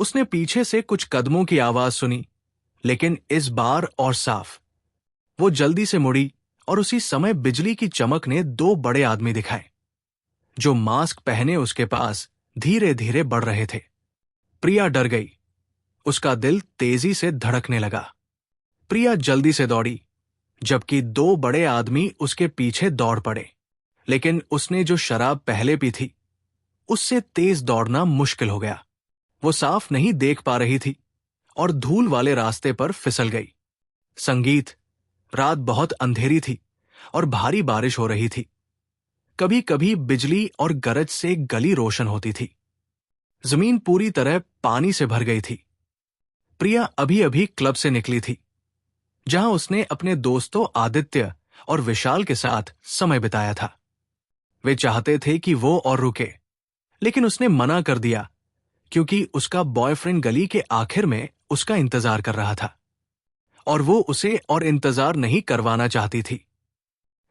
उसने पीछे से कुछ कदमों की आवाज सुनी, लेकिन इस बार और साफ। वो जल्दी से मुड़ी और उसी समय बिजली की चमक ने दो बड़े आदमी दिखाए, जो मास्क पहने उसके पास धीरे धीरे बढ़ रहे थे। प्रिया डर गई। उसका दिल तेजी से धड़कने लगा। प्रिया जल्दी से दौड़ी, जबकि दो बड़े आदमी उसके पीछे दौड़ पड़े। लेकिन उसने जो शराब पहले पी थी, उससे तेज दौड़ना मुश्किल हो गया। वो साफ नहीं देख पा रही थी और धूल वाले रास्ते पर फिसल गई। संगीत, रात बहुत अंधेरी थी और भारी बारिश हो रही थी। कभी कभी बिजली और गरज से गली रोशन होती थी। जमीन पूरी तरह पानी से भर गई थी। प्रिया अभी अभी क्लब से निकली थी, जहां उसने अपने दोस्तों आदित्य और विशाल के साथ समय बिताया था। वे चाहते थे कि वो और रुके, लेकिन उसने मना कर दिया क्योंकि उसका बॉयफ्रेंड गली के आखिर में उसका इंतजार कर रहा था और वो उसे और इंतजार नहीं करवाना चाहती थी।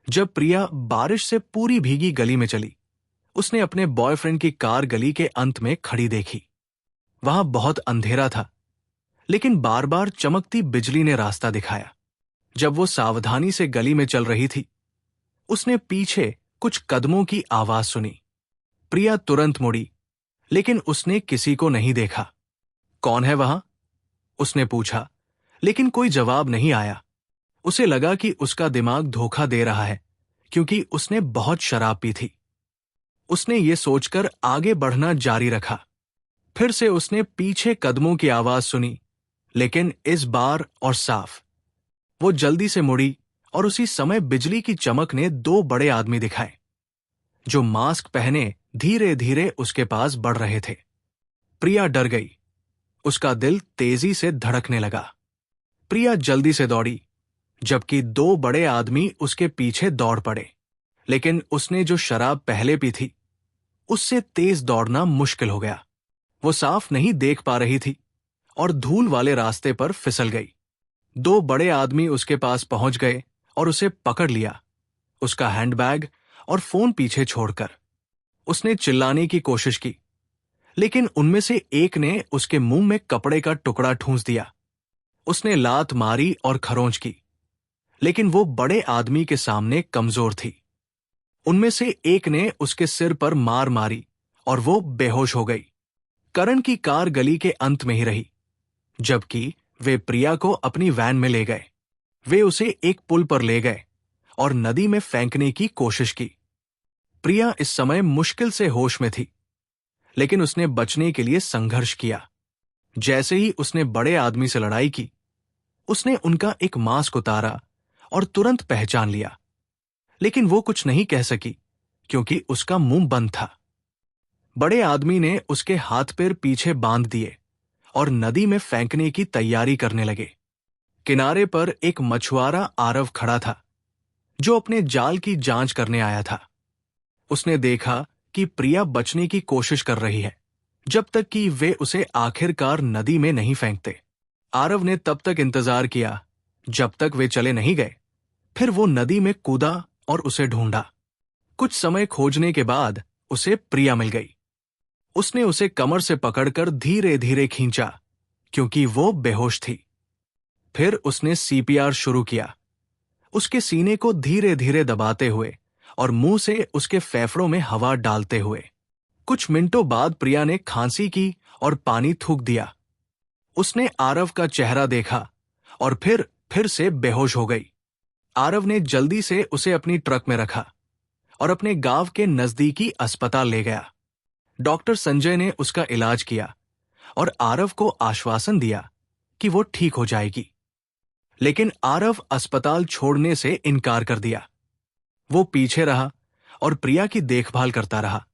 जब प्रिया बारिश से पूरी भीगी गली में चली, उसने अपने बॉयफ्रेंड की कार गली के अंत में खड़ी देखी। वहां बहुत अंधेरा था, लेकिन बार बार चमकती बिजली ने रास्ता दिखाया। जब वो सावधानी से गली में चल रही थी, उसने पीछे कुछ कदमों की आवाज सुनी। प्रिया तुरंत मुड़ी, लेकिन उसने किसी को नहीं देखा। कौन है वहां? उसने पूछा, लेकिन कोई जवाब नहीं आया। उसे लगा कि उसका दिमाग धोखा दे रहा है, क्योंकि उसने बहुत शराब पी थी। उसने ये सोचकर आगे बढ़ना जारी रखा। फिर से उसने पीछे कदमों की आवाज सुनी, लेकिन इस बार और साफ। वो जल्दी से मुड़ी और उसी समय बिजली की चमक ने दो बड़े आदमी दिखाए, जो मास्क पहने धीरे धीरे उसके पास बढ़ रहे थे। प्रिया डर गई। उसका दिल तेजी से धड़कने लगा। प्रिया जल्दी से दौड़ी, जबकि दो बड़े आदमी उसके पीछे दौड़ पड़े। लेकिन उसने जो शराब पहले पी थी, उससे तेज दौड़ना मुश्किल हो गया। वो साफ नहीं देख पा रही थी और धूल वाले रास्ते पर फिसल गई। दो बड़े आदमी उसके पास पहुंच गए और उसे पकड़ लिया, उसका हैंडबैग और फोन पीछे छोड़कर। उसने चिल्लाने की कोशिश की, लेकिन उनमें से एक ने उसके मुंह में कपड़े का टुकड़ा ठूंस दिया। उसने लात मारी और खरोंच की, लेकिन वो बड़े आदमी के सामने कमजोर थी। उनमें से एक ने उसके सिर पर मार मारी और वो बेहोश हो गई। करण की कार गली के अंत में ही रही, जबकि वे प्रिया को अपनी वैन में ले गए। वे उसे एक पुल पर ले गए और नदी में फेंकने की कोशिश की। प्रिया इस समय मुश्किल से होश में थी, लेकिन उसने बचने के लिए संघर्ष किया। जैसे ही उसने बड़े आदमी से लड़ाई की, उसने उनका एक मास्क उतारा और तुरंत पहचान लिया। लेकिन वो कुछ नहीं कह सकी, क्योंकि उसका मुंह बंद था। बड़े आदमी ने उसके हाथ पैर पीछे बांध दिए और नदी में फेंकने की तैयारी करने लगे। किनारे पर एक मछुआरा आरव खड़ा था, जो अपने जाल की जांच करने आया था। उसने देखा कि प्रिया बचने की कोशिश कर रही है, जब तक कि वे उसे आखिरकार नदी में नहीं फेंकते। आरव ने तब तक इंतजार किया जब तक वे चले नहीं गए। फिर वो नदी में कूदा और उसे ढूंढा। कुछ समय खोजने के बाद उसे प्रिया मिल गई। उसने उसे कमर से पकड़कर धीरे धीरे खींचा, क्योंकि वो बेहोश थी। फिर उसने सीपीआर शुरू किया, उसके सीने को धीरे धीरे दबाते हुए और मुंह से उसके फेफड़ों में हवा डालते हुए। कुछ मिनटों बाद प्रिया ने खांसी की और पानी थूक दिया। उसने आरव का चेहरा देखा और फिर से बेहोश हो गई। आरव ने जल्दी से उसे अपनी ट्रक में रखा और अपने गांव के नजदीकी अस्पताल ले गया। डॉक्टर संजय ने उसका इलाज किया और आरव को आश्वासन दिया कि वो ठीक हो जाएगी। लेकिन आरव अस्पताल छोड़ने से इनकार कर दिया। वो पीछे रहा और प्रिया की देखभाल करता रहा,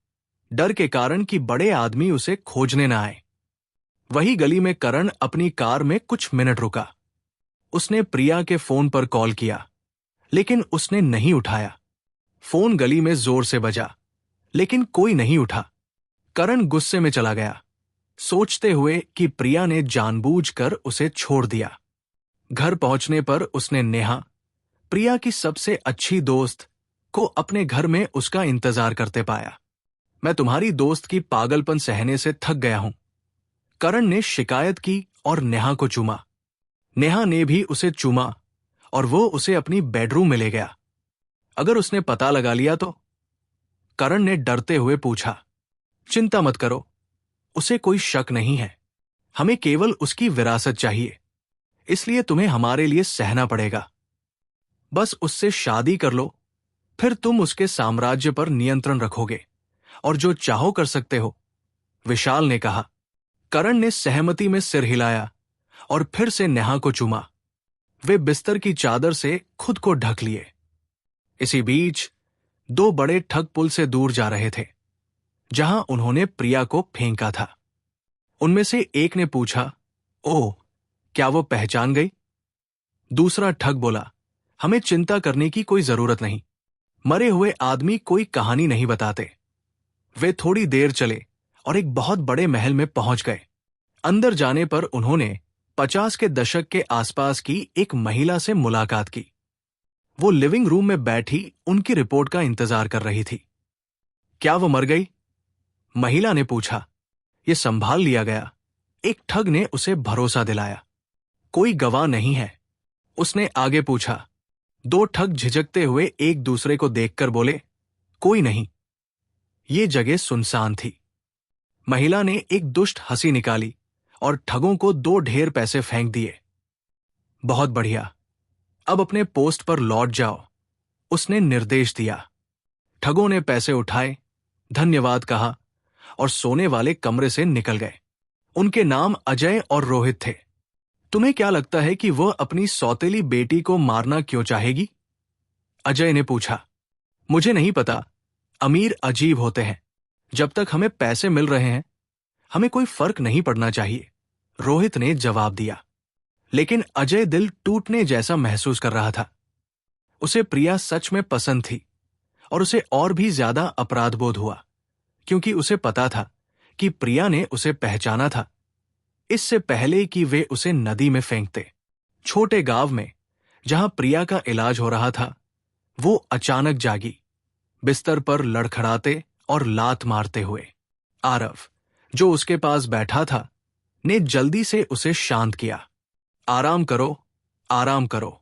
डर के कारण कि बड़े आदमी उसे खोजने न आए। वही गली में करण अपनी कार में कुछ मिनट रुका। उसने प्रिया के फोन पर कॉल किया, लेकिन उसने नहीं उठाया। फोन गली में जोर से बजा, लेकिन कोई नहीं उठा। करण गुस्से में चला गया, सोचते हुए कि प्रिया ने जानबूझकर उसे छोड़ दिया। घर पहुंचने पर उसने नेहा, प्रिया की सबसे अच्छी दोस्त, को अपने घर में उसका इंतजार करते पाया। मैं तुम्हारी दोस्त की पागलपन सहने से थक गया हूं, करण ने शिकायत की और नेहा को चूमा। नेहा ने भी उसे चूमा और वो उसे अपनी बेडरूम में ले गया। अगर उसने पता लगा लिया तो? करण ने डरते हुए पूछा। चिंता मत करो, उसे कोई शक नहीं है। हमें केवल उसकी विरासत चाहिए, इसलिए तुम्हें हमारे लिए सहना पड़ेगा। बस उससे शादी कर लो, फिर तुम उसके साम्राज्य पर नियंत्रण रखोगे और जो चाहो कर सकते हो, विशाल ने कहा। करण ने सहमति में सिर हिलाया और फिर से नेहा को चूमा। वे बिस्तर की चादर से खुद को ढक लिए। इसी बीच दो बड़े ठग पुल से दूर जा रहे थे, जहां उन्होंने प्रिया को फेंका था। उनमें से एक ने पूछा, ओह, क्या वो पहचान गई? दूसरा ठग बोला, हमें चिंता करने की कोई जरूरत नहीं। मरे हुए आदमी कोई कहानी नहीं बताते। वे थोड़ी देर चले और एक बहुत बड़े महल में पहुंच गए। अंदर जाने पर उन्होंने 50 के दशक के आसपास की एक महिला से मुलाकात की। वो लिविंग रूम में बैठी उनकी रिपोर्ट का इंतजार कर रही थी। क्या वो मर गई? महिला ने पूछा। ये संभाल लिया गया, एक ठग ने उसे भरोसा दिलाया। कोई गवाह नहीं है, उसने आगे पूछा। दो ठग झिझकते हुए एक दूसरे को देखकर बोले, कोई नहीं। ये जगह सुनसान थी। महिला ने एक दुष्ट हंसी निकाली और ठगों को 2 ढेर पैसे फेंक दिए। बहुत बढ़िया, अब अपने पोस्ट पर लौट जाओ, उसने निर्देश दिया। ठगों ने पैसे उठाए, धन्यवाद कहा और सोने वाले कमरे से निकल गए। उनके नाम अजय और रोहित थे। तुम्हें क्या लगता है कि वह अपनी सौतेली बेटी को मारना क्यों चाहेगी? अजय ने पूछा। मुझे नहीं पता, अमीर अजीब होते हैं। जब तक हमें पैसे मिल रहे हैं, हमें कोई फर्क नहीं पड़ना चाहिए, रोहित ने जवाब दिया। लेकिन अजय दिल टूटने जैसा महसूस कर रहा था। उसे प्रिया सच में पसंद थी और उसे और भी ज्यादा अपराध बोध हुआ, क्योंकि उसे पता था कि प्रिया ने उसे पहचाना था इससे पहले कि वे उसे नदी में फेंकते। छोटे गांव में जहां प्रिया का इलाज हो रहा था, वो अचानक जागी, बिस्तर पर लड़खड़ाते और लात मारते हुए। आरव, जो उसके पास बैठा था, ने जल्दी से उसे शांत किया। आराम करो, आराम करो,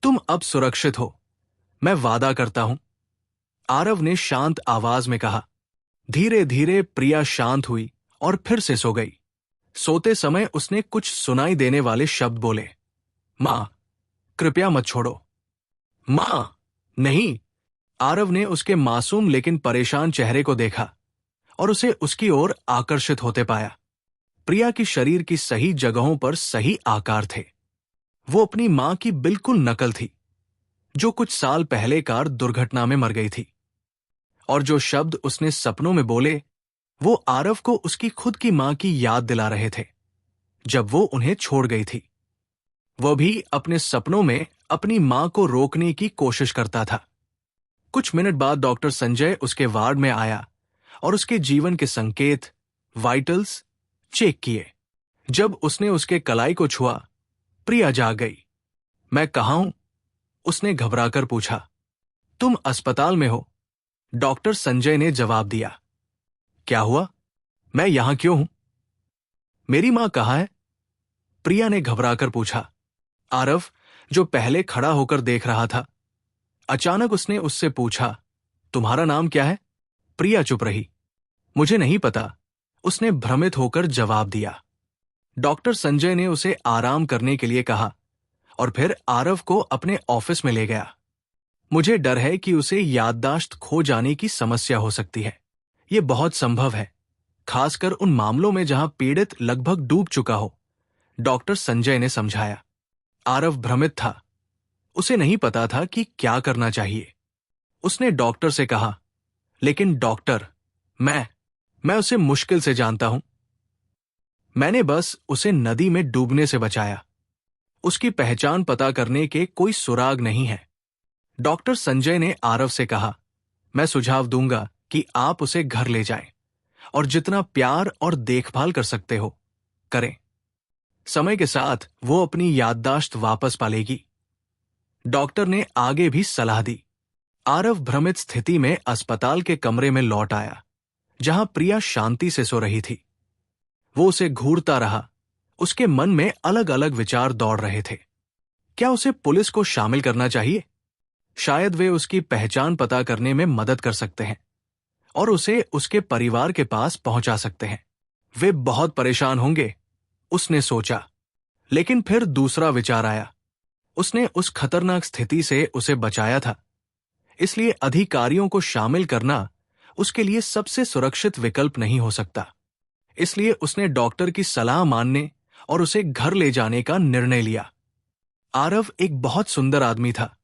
तुम अब सुरक्षित हो, मैं वादा करता हूं, आरव ने शांत आवाज में कहा। धीरे धीरे प्रिया शांत हुई और फिर से सो गई। सोते समय उसने कुछ सुनाई देने वाले शब्द बोले। मां, कृपया मत छोड़ो। मां, नहीं। आरव ने उसके मासूम लेकिन परेशान चेहरे को देखा और उसे उसकी ओर आकर्षित होते पाया। प्रिया की शरीर की सही जगहों पर सही आकार थे। वो अपनी मां की बिल्कुल नकल थी, जो कुछ साल पहले कार दुर्घटना में मर गई थी। और जो शब्द उसने सपनों में बोले, वो आरव को उसकी खुद की मां की याद दिला रहे थे, जब वो उन्हें छोड़ गई थी। वह भी अपने सपनों में अपनी मां को रोकने की कोशिश करता था। कुछ मिनट बाद डॉक्टर संजय उसके वार्ड में आया और उसके जीवन के संकेत, वाइटल्स चेक किए। जब उसने उसके कलाई को छुआ, प्रिया जाग गई। मैं कहाँ हूं? उसने घबराकर पूछा। तुम अस्पताल में हो, डॉक्टर संजय ने जवाब दिया। क्या हुआ? मैं यहां क्यों हूं? मेरी मां कहाँ है? प्रिया ने घबराकर पूछा। आरव, जो पहले खड़ा होकर देख रहा था, अचानक उसने उससे पूछा, तुम्हारा नाम क्या है? प्रिया चुप रही। मुझे नहीं पता, उसने भ्रमित होकर जवाब दिया। डॉक्टर संजय ने उसे आराम करने के लिए कहा और फिर आरव को अपने ऑफिस में ले गया। मुझे डर है कि उसे याददाश्त खो जाने की समस्या हो सकती है। यह बहुत संभव है, खासकर उन मामलों में जहां पीड़ित लगभग डूब चुका हो, डॉक्टर संजय ने समझाया। आरव भ्रमित था, उसे नहीं पता था कि क्या करना चाहिए। उसने डॉक्टर से कहा, लेकिन डॉक्टर, मैं उसे मुश्किल से जानता हूं। मैंने बस उसे नदी में डूबने से बचाया। उसकी पहचान पता करने के कोई सुराग नहीं है। डॉक्टर संजय ने आरव से कहा, मैं सुझाव दूंगा कि आप उसे घर ले जाएं और जितना प्यार और देखभाल कर सकते हो, करें। समय के साथ वो अपनी याददाश्त वापस पालेगी। डॉक्टर ने आगे भी सलाह दी। आरव भ्रमित स्थिति में अस्पताल के कमरे में लौट आया, जहां प्रिया शांति से सो रही थी। वो उसे घूरता रहा। उसके मन में अलग अलग विचार दौड़ रहे थे। क्या उसे पुलिस को शामिल करना चाहिए? शायद वे उसकी पहचान पता करने में मदद कर सकते हैं और उसे उसके परिवार के पास पहुंचा सकते हैं। वे बहुत परेशान होंगे, उसने सोचा। लेकिन फिर दूसरा विचार आया। उसने उस खतरनाक स्थिति से उसे बचाया था, इसलिए अधिकारियों को शामिल करना उसके लिए सबसे सुरक्षित विकल्प नहीं हो सकता। इसलिए उसने डॉक्टर की सलाह मानने और उसे घर ले जाने का निर्णय लिया। आरव एक बहुत सुंदर आदमी था,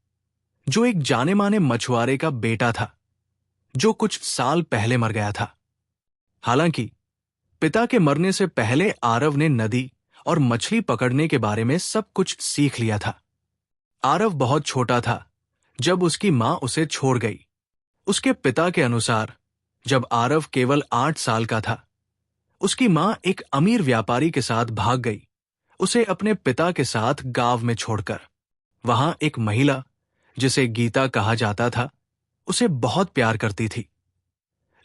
जो एक जाने माने मछुआरे का बेटा था, जो कुछ साल पहले मर गया था। हालांकि पिता के मरने से पहले आरव ने नदी और मछली पकड़ने के बारे में सब कुछ सीख लिया था। आरव बहुत छोटा था जब उसकी मां उसे छोड़ गई। उसके पिता के अनुसार जब आरव केवल 8 साल का था, उसकी मां एक अमीर व्यापारी के साथ भाग गई, उसे अपने पिता के साथ गांव में छोड़कर। वहां एक महिला, जिसे गीता कहा जाता था, उसे बहुत प्यार करती थी।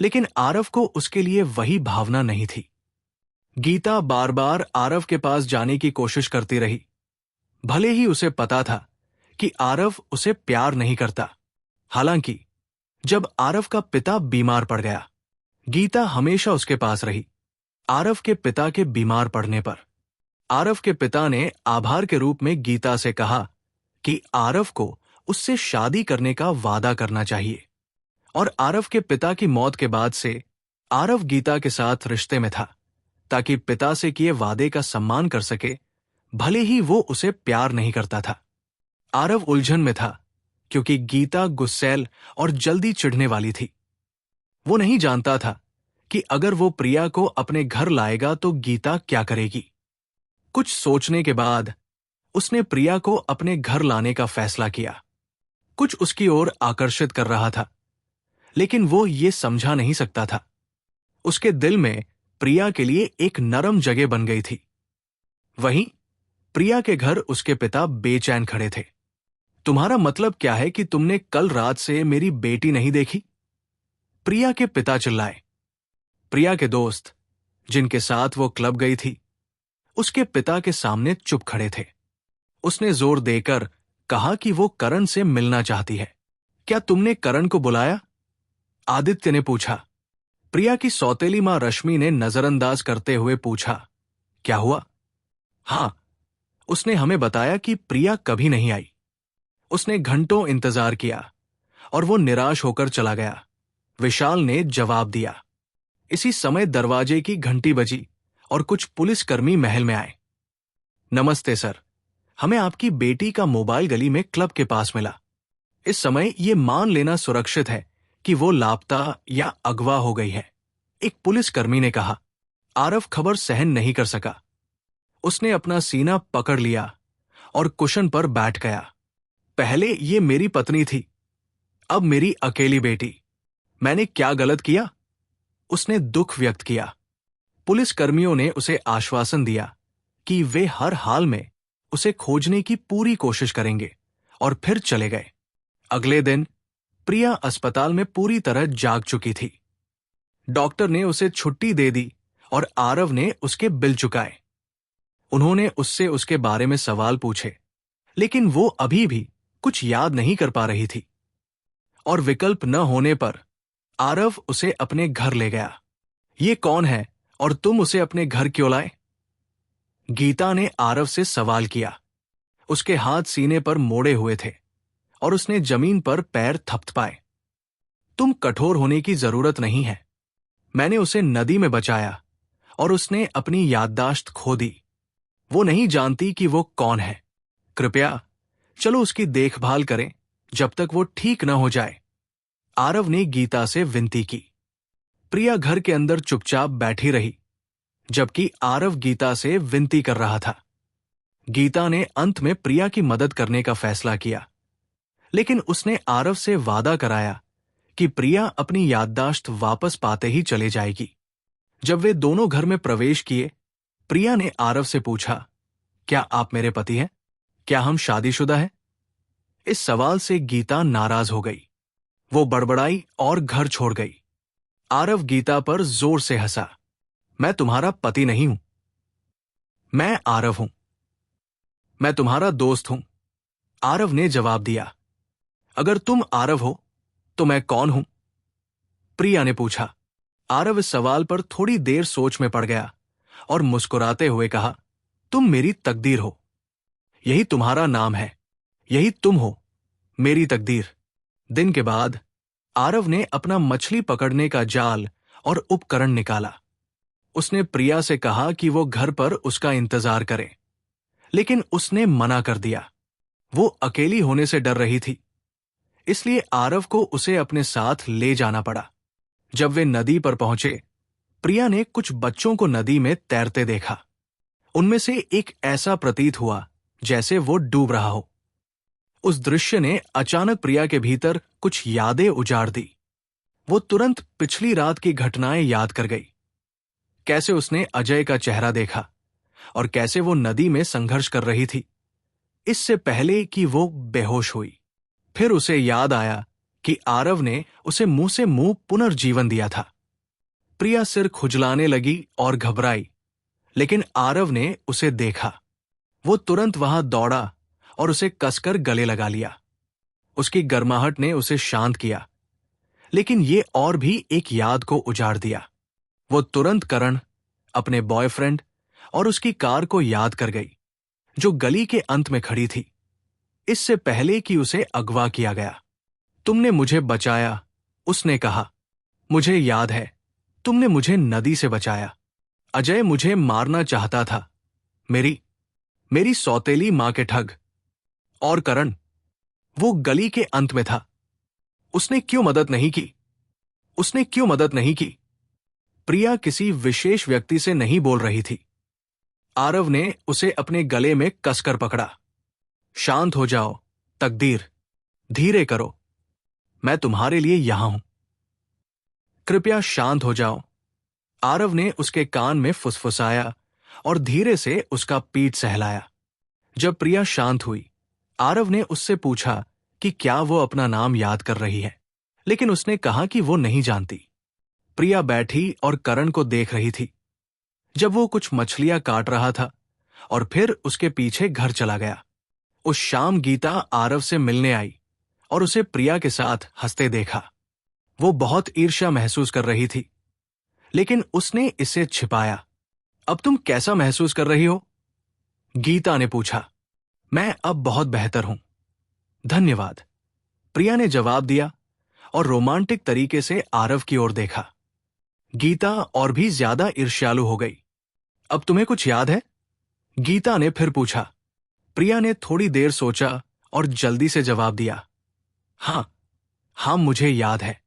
लेकिन आरव को उसके लिए वही भावना नहीं थी। गीता बार बार आरव के पास जाने की कोशिश करती रही, भले ही उसे पता था कि आरव उसे प्यार नहीं करता। हालांकि जब आरव का पिता बीमार पड़ गया, गीता हमेशा उसके पास रही। आरव के पिता के बीमार पड़ने पर आरव के पिता ने आभार के रूप में गीता से कहा कि आरव को उससे शादी करने का वादा करना चाहिए। और आरव के पिता की मौत के बाद से आरव गीता के साथ रिश्ते में था, ताकि पिता से किए वादे का सम्मान कर सके, भले ही वो उसे प्यार नहीं करता था। आरव उलझन में था क्योंकि गीता गुस्सैल और जल्दी चिढ़ने वाली थी। वो नहीं जानता था कि अगर वो प्रिया को अपने घर लाएगा तो गीता क्या करेगी। कुछ सोचने के बाद उसने प्रिया को अपने घर लाने का फैसला किया। कुछ उसकी ओर आकर्षित कर रहा था, लेकिन वो ये समझा नहीं सकता था। उसके दिल में प्रिया के लिए एक नरम जगह बन गई थी। वहीं प्रिया के घर उसके पिता बेचैन खड़े थे। तुम्हारा मतलब क्या है कि तुमने कल रात से मेरी बेटी नहीं देखी? प्रिया के पिता चिल्लाए। प्रिया के दोस्त, जिनके साथ वो क्लब गई थी, उसके पिता के सामने चुप खड़े थे। उसने जोर देकर कहा कि वो करण से मिलना चाहती है। क्या तुमने करण को बुलाया? आदित्य ने पूछा। प्रिया की सौतेली मां रश्मि ने नजरअंदाज करते हुए पूछा, क्या हुआ? हां, उसने हमें बताया कि प्रिया कभी नहीं आई। उसने घंटों इंतजार किया और वो निराश होकर चला गया, विशाल ने जवाब दिया। इसी समय दरवाजे की घंटी बजी और कुछ पुलिसकर्मी महल में आए। नमस्ते सर, हमें आपकी बेटी का मोबाइल गली में क्लब के पास मिला। इस समय ये मान लेना सुरक्षित है कि वो लापता या अगवा हो गई है, एक पुलिसकर्मी ने कहा। आरव खबर सहन नहीं कर सका। उसने अपना सीना पकड़ लिया और कुशन पर बैठ गया। पहले ये मेरी पत्नी थी, अब मेरी अकेली बेटी। मैंने क्या गलत किया? उसने दुख व्यक्त किया। पुलिसकर्मियों ने उसे आश्वासन दिया कि वे हर हाल में उसे खोजने की पूरी कोशिश करेंगे और फिर चले गए। अगले दिन प्रिया अस्पताल में पूरी तरह जाग चुकी थी। डॉक्टर ने उसे छुट्टी दे दी और आरव ने उसके बिल चुकाए। उन्होंने उससे उसके बारे में सवाल पूछे, लेकिन वो अभी भी कुछ याद नहीं कर पा रही थी। और विकल्प न होने पर आरव उसे अपने घर ले गया। ये कौन है और तुम उसे अपने घर क्यों लाए? गीता ने आरव से सवाल किया। उसके हाथ सीने पर मोड़े हुए थे और उसने जमीन पर पैर थपथपाए। तुम कठोर होने की जरूरत नहीं है। मैंने उसे नदी में बचाया और उसने अपनी याददाश्त खो दी। वो नहीं जानती कि वो कौन है। कृपया चलो उसकी देखभाल करें जब तक वो ठीक न हो जाए, आरव ने गीता से विनती की। प्रिया घर के अंदर चुपचाप बैठी रही, जबकि आरव गीता से विनती कर रहा था। गीता ने अंत में प्रिया की मदद करने का फैसला किया, लेकिन उसने आरव से वादा कराया कि प्रिया अपनी याददाश्त वापस पाते ही चले जाएगी। जब वे दोनों घर में प्रवेश किए, प्रिया ने आरव से पूछा, क्या आप मेरे पति हैं? क्या हम शादीशुदा हैं? इस सवाल से गीता नाराज हो गई। वो बड़बड़ाई और घर छोड़ गई। आरव गीता पर जोर से हंसा। मैं तुम्हारा पति नहीं हूं। मैं आरव हूं। मैं तुम्हारा दोस्त हूं, आरव ने जवाब दिया। अगर तुम आरव हो तो मैं कौन हूं? प्रिया ने पूछा। आरव इस सवाल पर थोड़ी देर सोच में पड़ गया और मुस्कुराते हुए कहा, तुम मेरी तकदीर हो। यही तुम्हारा नाम है, यही तुम हो, मेरी तकदीर। दिन के बाद आरव ने अपना मछली पकड़ने का जाल और उपकरण निकाला। उसने प्रिया से कहा कि वो घर पर उसका इंतजार करे, लेकिन उसने मना कर दिया। वो अकेली होने से डर रही थी, इसलिए आरव को उसे अपने साथ ले जाना पड़ा। जब वे नदी पर पहुंचे, प्रिया ने कुछ बच्चों को नदी में तैरते देखा। उनमें से एक ऐसा प्रतीत हुआ जैसे वो डूब रहा हो। उस दृश्य ने अचानक प्रिया के भीतर कुछ यादें उजाड़ दी। वो तुरंत पिछली रात की घटनाएं याद कर गई। कैसे उसने अजय का चेहरा देखा और कैसे वो नदी में संघर्ष कर रही थी, इससे पहले कि वो बेहोश हुई। फिर उसे याद आया कि आरव ने उसे मुंह से मुंह पुनर्जीवन दिया था। प्रिया सिर खुजलाने लगी और घबराई, लेकिन आरव ने उसे देखा। वो तुरंत वहां दौड़ा और उसे कसकर गले लगा लिया। उसकी गर्माहट ने उसे शांत किया, लेकिन ये और भी एक याद को उजाड़ दिया। वो तुरंत करण, अपने बॉयफ्रेंड और उसकी कार को याद कर गई, जो गली के अंत में खड़ी थी, इससे पहले कि उसे अगवा किया गया। तुमने मुझे बचाया, उसने कहा। मुझे याद है, तुमने मुझे नदी से बचाया। अजय मुझे मारना चाहता था, मेरी सौतेली मां के ठग। और करण, वो गली के अंत में था। उसने क्यों मदद नहीं की? प्रिया किसी विशेष व्यक्ति से नहीं बोल रही थी। आरव ने उसे अपने गले में कसकर पकड़ा। शांत हो जाओ तकदीर, धीरे करो, मैं तुम्हारे लिए यहां हूं। कृपया शांत हो जाओ, आरव ने उसके कान में फुसफुसाया और धीरे से उसका पीठ सहलाया। जब प्रिया शांत हुई, आरव ने उससे पूछा कि क्या वो अपना नाम याद कर रही है, लेकिन उसने कहा कि वो नहीं जानती। प्रिया बैठी और करण को देख रही थी जब वो कुछ मछलियां काट रहा था और फिर उसके पीछे घर चला गया। उस शाम गीता आरव से मिलने आई और उसे प्रिया के साथ हंसते देखा। वो बहुत ईर्ष्या महसूस कर रही थी, लेकिन उसने इसे छिपाया। अब तुम कैसा महसूस कर रही हो? गीता ने पूछा। मैं अब बहुत बेहतर हूं, धन्यवाद, प्रिया ने जवाब दिया और रोमांटिक तरीके से आरव की ओर देखा। गीता और भी ज्यादा ईर्ष्यालु हो गई। अब तुम्हें कुछ याद है? गीता ने फिर पूछा। प्रिया ने थोड़ी देर सोचा और जल्दी से जवाब दिया। हाँ, मुझे याद है।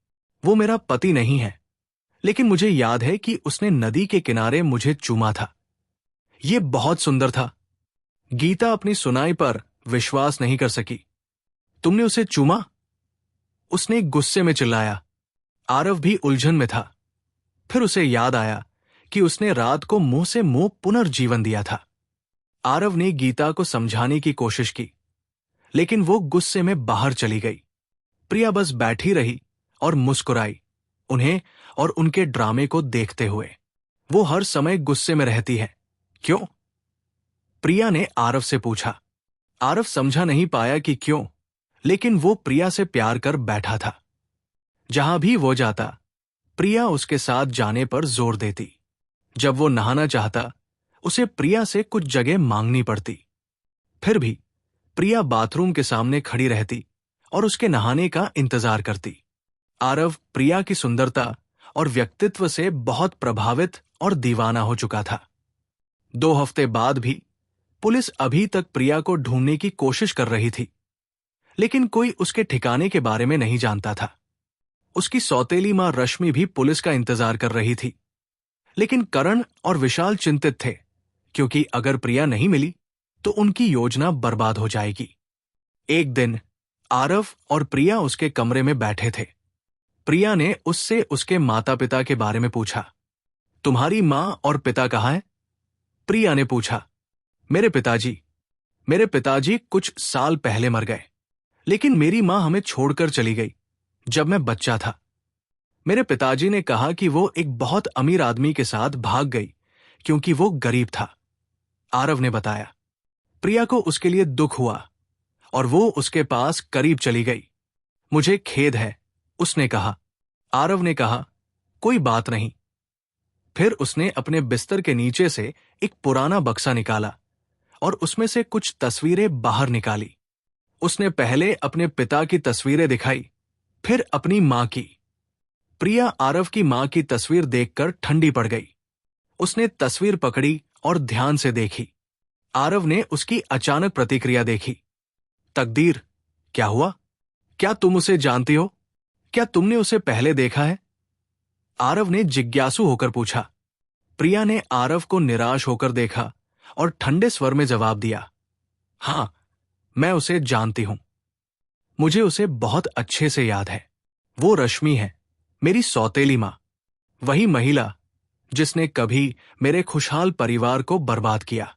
वो मेरा पति नहीं है, लेकिन मुझे याद है कि उसने नदी के किनारे मुझे चूमा था। ये बहुत सुंदर था। गीता अपनी सुनाई पर विश्वास नहीं कर सकी। तुमने उसे चूमा? उसने गुस्से में चिल्लाया। आरव भी उलझन में था। फिर उसे याद आया कि उसने रात को मुंह से मुंह पुनर्जीवन दिया था। आरव ने गीता को समझाने की कोशिश की, लेकिन वो गुस्से में बाहर चली गई। प्रिया बस बैठी रही और मुस्कुराई, उन्हें और उनके ड्रामे को देखते हुए। वो हर समय गुस्से में रहती है, क्यों? प्रिया ने आरव से पूछा। आरव समझा नहीं पाया कि क्यों, लेकिन वो प्रिया से प्यार कर बैठा था। जहां भी वो जाता, प्रिया उसके साथ जाने पर जोर देती। जब वो नहाना चाहता, उसे प्रिया से कुछ जगह मांगनी पड़ती। फिर भी प्रिया बाथरूम के सामने खड़ी रहती और उसके नहाने का इंतजार करती। आरव प्रिया की सुंदरता और व्यक्तित्व से बहुत प्रभावित और दीवाना हो चुका था। 2 हफ्ते बाद भी पुलिस अभी तक प्रिया को ढूंढने की कोशिश कर रही थी, लेकिन कोई उसके ठिकाने के बारे में नहीं जानता था। उसकी सौतेली मां रश्मि भी पुलिस का इंतजार कर रही थी, लेकिन करण और विशाल चिंतित थे, क्योंकि अगर प्रिया नहीं मिली तो उनकी योजना बर्बाद हो जाएगी। एक दिन आरव और प्रिया उसके कमरे में बैठे थे। प्रिया ने उससे उसके माता पिता के बारे में पूछा। तुम्हारी मां और पिता कहाँ हैं? प्रिया ने पूछा। मेरे पिताजी कुछ साल पहले मर गए, लेकिन मेरी मां हमें छोड़कर चली गई जब मैं बच्चा था। मेरे पिताजी ने कहा कि वो एक बहुत अमीर आदमी के साथ भाग गई क्योंकि वो गरीब था, आरव ने बताया। प्रिया को उसके लिए दुख हुआ और वो उसके पास करीब चली गई। मुझे खेद है, उसने कहा। आरव ने कहा, कोई बात नहीं। फिर उसने अपने बिस्तर के नीचे से एक पुराना बक्सा निकाला और उसमें से कुछ तस्वीरें बाहर निकाली। उसने पहले अपने पिता की तस्वीरें दिखाई, फिर अपनी मां की। प्रिया आरव की मां की तस्वीर देखकर ठंडी पड़ गई। उसने तस्वीर पकड़ी और ध्यान से देखी। आरव ने उसकी अचानक प्रतिक्रिया देखी। तकदीर, क्या हुआ? क्या तुम उसे जानती हो? क्या तुमने उसे पहले देखा है? आरव ने जिज्ञासु होकर पूछा। प्रिया ने आरव को निराश होकर देखा और ठंडे स्वर में जवाब दिया, हां, मैं उसे जानती हूं। मुझे उसे बहुत अच्छे से याद है। वो रश्मि है, मेरी सौतेली मां, वही महिला जिसने कभी मेरे खुशहाल परिवार को बर्बाद किया।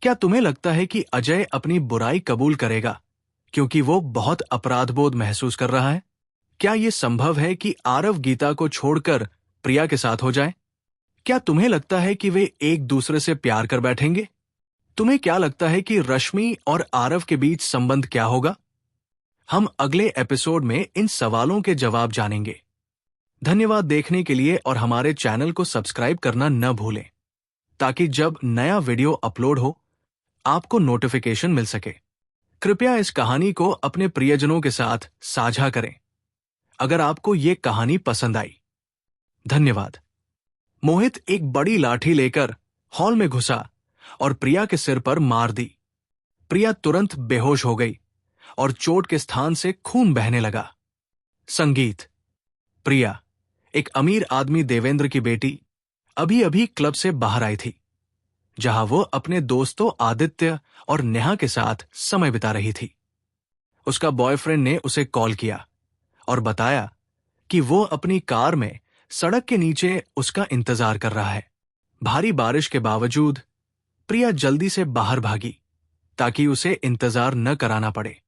क्या तुम्हें लगता है कि अजय अपनी बुराई कबूल करेगा क्योंकि वो बहुत अपराधबोध महसूस कर रहा है? क्या यह संभव है कि आरव गीता को छोड़कर प्रिया के साथ हो जाए? क्या तुम्हें लगता है कि वे एक दूसरे से प्यार कर बैठेंगे? तुम्हें क्या लगता है कि रश्मि और आरव के बीच संबंध क्या होगा? हम अगले एपिसोड में इन सवालों के जवाब जानेंगे। धन्यवाद देखने के लिए और हमारे चैनल को सब्सक्राइब करना न भूलें ताकि जब नया वीडियो अपलोड हो आपको नोटिफिकेशन मिल सके। कृपया इस कहानी को अपने प्रियजनों के साथ साझा करें अगर आपको ये कहानी पसंद आई। धन्यवाद। मोहित एक बड़ी लाठी लेकर हॉल में घुसा और प्रिया के सिर पर मार दी। प्रिया तुरंत बेहोश हो गई और चोट के स्थान से खून बहने लगा। संगीत। प्रिया, एक अमीर आदमी देवेंद्र की बेटी, अभी अभी क्लब से बाहर आई थी जहां वो अपने दोस्तों आदित्य और नेहा के साथ समय बिता रही थी। उसका बॉयफ्रेंड ने उसे कॉल किया और बताया कि वो अपनी कार में सड़क के नीचे उसका इंतजार कर रहा है। भारी बारिश के बावजूद प्रिया जल्दी से बाहर भागी ताकि उसे इंतजार न कराना पड़े।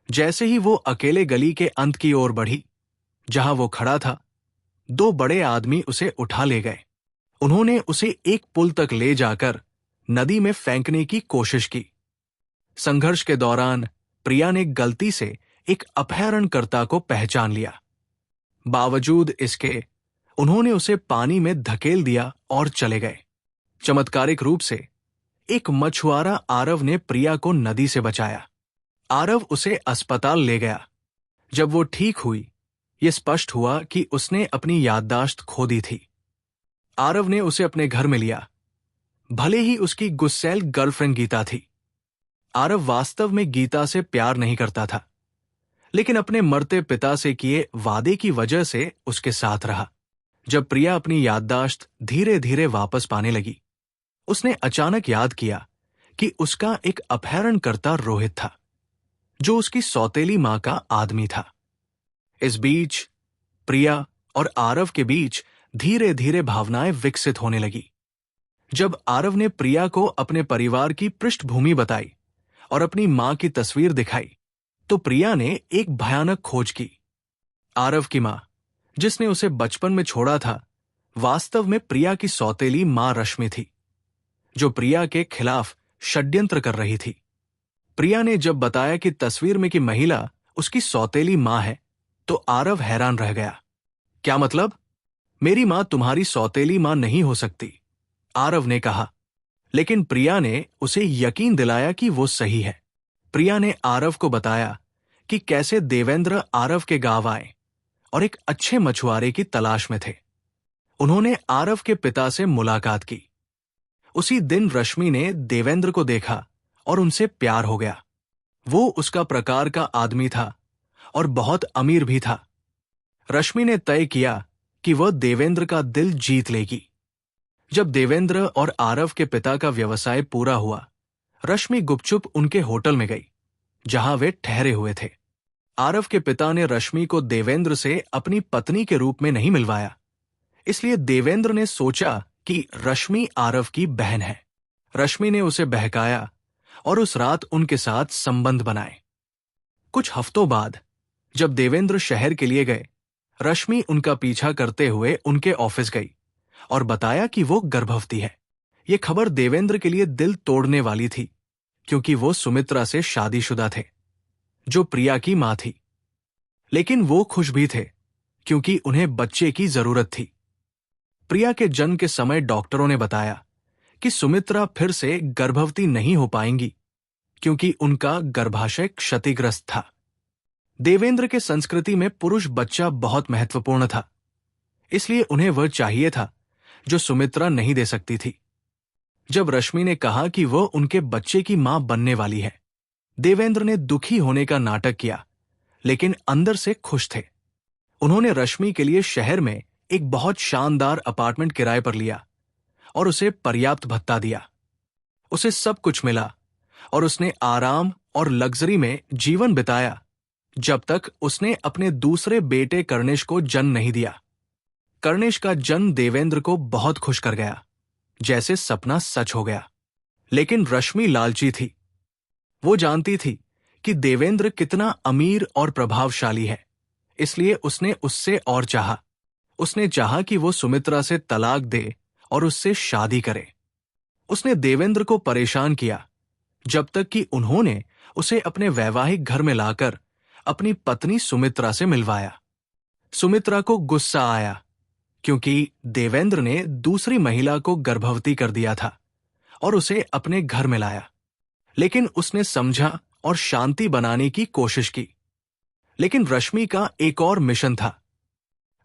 जैसे ही वो अकेले गली के अंत की ओर बढ़ी जहां वो खड़ा था, दो बड़े आदमी उसे उठा ले गए। उन्होंने उसे एक पुल तक ले जाकर नदी में फेंकने की कोशिश की। संघर्ष के दौरान प्रिया ने गलती से एक अपहरणकर्ता को पहचान लिया। बावजूद इसके उन्होंने उसे पानी में धकेल दिया और चले गए। चमत्कारिक रूप से एक मछुआरा आरव ने प्रिया को नदी से बचाया। आरव उसे अस्पताल ले गया। जब वो ठीक हुई, ये स्पष्ट हुआ कि उसने अपनी याददाश्त खो दी थी। आरव ने उसे अपने घर में लिया, भले ही उसकी गुस्सैल गर्लफ्रेंड गीता थी। आरव वास्तव में गीता से प्यार नहीं करता था, लेकिन अपने मरते पिता से किए वादे की वजह से उसके साथ रहा। जब प्रिया अपनी याददाश्त धीरे धीरे वापस पाने लगी, उसने अचानक याद किया कि उसका एक अपहरणकर्ता रोहित था, जो उसकी सौतेली मां का आदमी था। इस बीच प्रिया और आरव के बीच धीरे धीरे भावनाएं विकसित होने लगी। जब आरव ने प्रिया को अपने परिवार की पृष्ठभूमि बताई और अपनी मां की तस्वीर दिखाई, तो प्रिया ने एक भयानक खोज की। आरव की मां, जिसने उसे बचपन में छोड़ा था, वास्तव में प्रिया की सौतेली मां रश्मि थी, जो प्रिया के खिलाफ षड्यंत्र कर रही थी। प्रिया ने जब बताया कि तस्वीर में की महिला उसकी सौतेली मां है, तो आरव हैरान रह गया। क्या मतलब? मेरी मां तुम्हारी सौतेली मां नहीं हो सकती, आरव ने कहा। लेकिन प्रिया ने उसे यकीन दिलाया कि वो सही है। प्रिया ने आरव को बताया कि कैसे देवेंद्र आरव के गांव आए और एक अच्छे मछुआरे की तलाश में थे। उन्होंने आरव के पिता से मुलाकात की। उसी दिन रश्मि ने देवेंद्र को देखा और उनसे प्यार हो गया। वो उसका प्रकार का आदमी था और बहुत अमीर भी था। रश्मि ने तय किया कि वह देवेंद्र का दिल जीत लेगी। जब देवेंद्र और आरव के पिता का व्यवसाय पूरा हुआ, रश्मि गुपचुप उनके होटल में गई जहां वे ठहरे हुए थे। आरव के पिता ने रश्मि को देवेंद्र से अपनी पत्नी के रूप में नहीं मिलवाया, इसलिए देवेंद्र ने सोचा कि रश्मि आरव की बहन है। रश्मि ने उसे बहकाया और उस रात उनके साथ संबंध बनाए। कुछ हफ्तों बाद जब देवेंद्र शहर के लिए गए, रश्मि उनका पीछा करते हुए उनके ऑफिस गई और बताया कि वो गर्भवती है। ये खबर देवेंद्र के लिए दिल तोड़ने वाली थी, क्योंकि वो सुमित्रा से शादीशुदा थे, जो प्रिया की मां थी। लेकिन वो खुश भी थे, क्योंकि उन्हें बच्चे की जरूरत थी। प्रिया के जन्म के समय डॉक्टरों ने बताया कि सुमित्रा फिर से गर्भवती नहीं हो पाएंगी, क्योंकि उनका गर्भाशय क्षतिग्रस्त था। देवेंद्र के संस्कृति में पुरुष बच्चा बहुत महत्वपूर्ण था, इसलिए उन्हें वह चाहिए था जो सुमित्रा नहीं दे सकती थी। जब रश्मि ने कहा कि वह उनके बच्चे की मां बनने वाली है, देवेंद्र ने दुखी होने का नाटक किया, लेकिन अंदर से खुश थे। उन्होंने रश्मि के लिए शहर में एक बहुत शानदार अपार्टमेंट किराए पर लिया और उसे पर्याप्त भत्ता दिया। उसे सब कुछ मिला और उसने आराम और लग्जरी में जीवन बिताया, जब तक उसने अपने दूसरे बेटे कर्णेश को जन्म नहीं दिया। कर्णेश का जन्म देवेंद्र को बहुत खुश कर गया, जैसे सपना सच हो गया। लेकिन रश्मि लालची थी। वो जानती थी कि देवेंद्र कितना अमीर और प्रभावशाली है, इसलिए उसने उससे और चाहा। उसने चाहा कि वो सुमित्रा से तलाक दे और उससे शादी करे। उसने देवेंद्र को परेशान किया, जब तक कि उन्होंने उसे अपने वैवाहिक घर में लाकर अपनी पत्नी सुमित्रा से मिलवाया। सुमित्रा को गुस्सा आया, क्योंकि देवेंद्र ने दूसरी महिला को गर्भवती कर दिया था और उसे अपने घर में लाया। लेकिन उसने समझा और शांति बनाने की कोशिश की। लेकिन रश्मि का एक और मिशन था।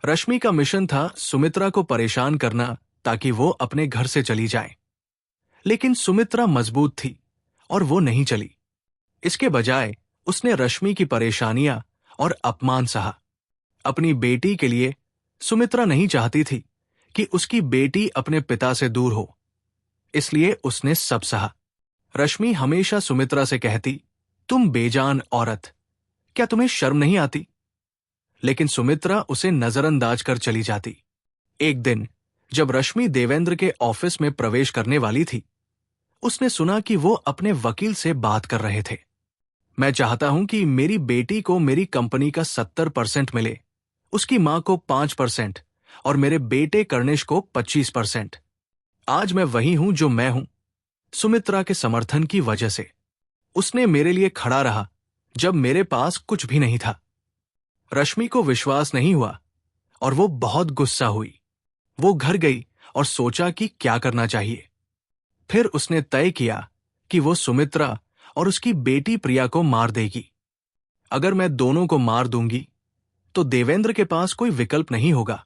रश्मि का मिशन था सुमित्रा को परेशान करना, ताकि वो अपने घर से चली जाए। लेकिन सुमित्रा मजबूत थी और वो नहीं चली। इसके बजाय उसने रश्मि की परेशानियां और अपमान सहा। अपनी बेटी के लिए सुमित्रा नहीं चाहती थी कि उसकी बेटी अपने पिता से दूर हो, इसलिए उसने सब सहा। रश्मि हमेशा सुमित्रा से कहती, तुम बेजान औरत, क्या तुम्हें शर्म नहीं आती? लेकिन सुमित्रा उसे नजरअंदाज कर चली जाती। एक दिन जब रश्मि देवेंद्र के ऑफिस में प्रवेश करने वाली थी, उसने सुना कि वो अपने वकील से बात कर रहे थे। मैं चाहता हूं कि मेरी बेटी को मेरी कंपनी का 70% मिले, उसकी मां को 5% और मेरे बेटे कर्णेश को 25%। आज मैं वही हूं जो मैं हूं, सुमित्रा के समर्थन की वजह से। उसने मेरे लिए खड़ा रहा जब मेरे पास कुछ भी नहीं था। रश्मि को विश्वास नहीं हुआ और वो बहुत गुस्सा हुई। वो घर गई और सोचा कि क्या करना चाहिए। फिर उसने तय किया कि वो सुमित्रा और उसकी बेटी प्रिया को मार देगी। अगर मैं दोनों को मार दूंगी तो देवेंद्र के पास कोई विकल्प नहीं होगा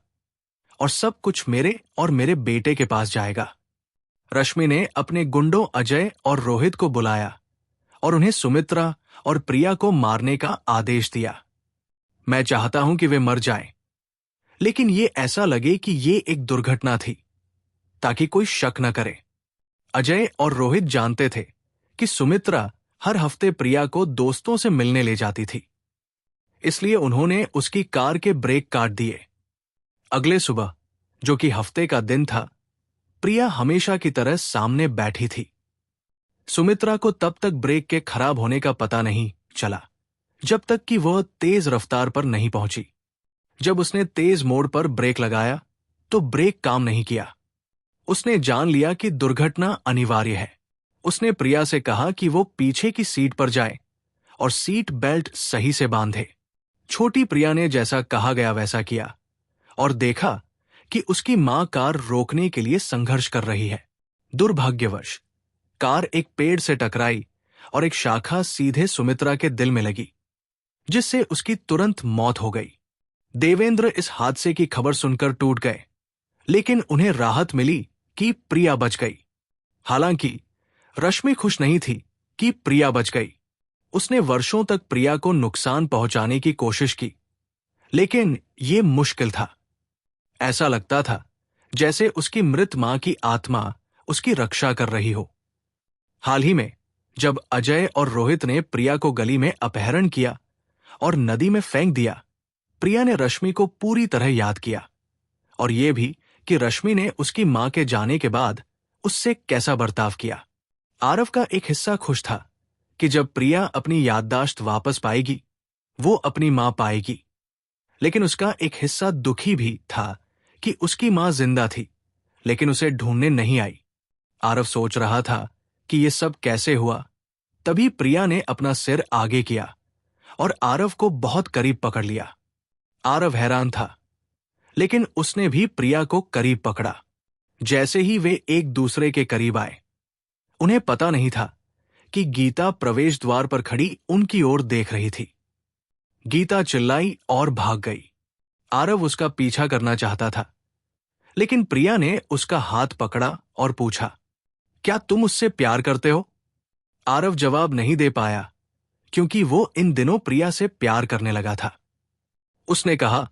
और सब कुछ मेरे और मेरे बेटे के पास जाएगा। रश्मि ने अपने गुंडों अजय और रोहित को बुलाया और उन्हें सुमित्रा और प्रिया को मारने का आदेश दिया। मैं चाहता हूं कि वे मर जाएं, लेकिन ये ऐसा लगे कि ये एक दुर्घटना थी, ताकि कोई शक न करे। अजय और रोहित जानते थे कि सुमित्रा हर हफ्ते प्रिया को दोस्तों से मिलने ले जाती थी, इसलिए उन्होंने उसकी कार के ब्रेक काट दिए। अगले सुबह, जो कि हफ्ते का दिन था, प्रिया हमेशा की तरह सामने बैठी थी। सुमित्रा को तब तक ब्रेक के खराब होने का पता नहीं चला, जब तक कि वह तेज रफ्तार पर नहीं पहुंची। जब उसने तेज मोड़ पर ब्रेक लगाया तो ब्रेक काम नहीं किया। उसने जान लिया कि दुर्घटना अनिवार्य है। उसने प्रिया से कहा कि वो पीछे की सीट पर जाए और सीट बेल्ट सही से बांधे। छोटी प्रिया ने जैसा कहा गया वैसा किया और देखा कि उसकी मां कार रोकने के लिए संघर्ष कर रही है। दुर्भाग्यवश कार एक पेड़ से टकराई और एक शाखा सीधे सुमित्रा के दिल में लगी, जिससे उसकी तुरंत मौत हो गई। देवेंद्र इस हादसे की खबर सुनकर टूट गए, लेकिन उन्हें राहत मिली कि प्रिया बच गई। हालांकि रश्मि खुश नहीं थी कि प्रिया बच गई। उसने वर्षों तक प्रिया को नुकसान पहुंचाने की कोशिश की, लेकिन यह मुश्किल था। ऐसा लगता था जैसे उसकी मृत मां की आत्मा उसकी रक्षा कर रही हो। हाल ही में जब अजय और रोहित ने प्रिया को गली में अपहरण किया और नदी में फेंक दिया, प्रिया ने रश्मि को पूरी तरह याद किया, और यह भी कि रश्मि ने उसकी मां के जाने के बाद उससे कैसा बर्ताव किया। आरव का एक हिस्सा खुश था कि जब प्रिया अपनी याददाश्त वापस पाएगी, वो अपनी मां पाएगी। लेकिन उसका एक हिस्सा दुखी भी था कि उसकी मां जिंदा थी, लेकिन उसे ढूंढने नहीं आई। आरव सोच रहा था कि यह सब कैसे हुआ। तभी प्रिया ने अपना सिर आगे किया और आरव को बहुत करीब पकड़ लिया। आरव हैरान था, लेकिन उसने भी प्रिया को करीब पकड़ा। जैसे ही वे एक दूसरे के करीब आए, उन्हें पता नहीं था कि गीता प्रवेश द्वार पर खड़ी उनकी ओर देख रही थी। गीता चिल्लाई और भाग गई। आरव उसका पीछा करना चाहता था, लेकिन प्रिया ने उसका हाथ पकड़ा और पूछा, क्या तुम उससे प्यार करते हो? आरव जवाब नहीं दे पाया, क्योंकि वो इन दिनों प्रिया से प्यार करने लगा था। उसने कहा,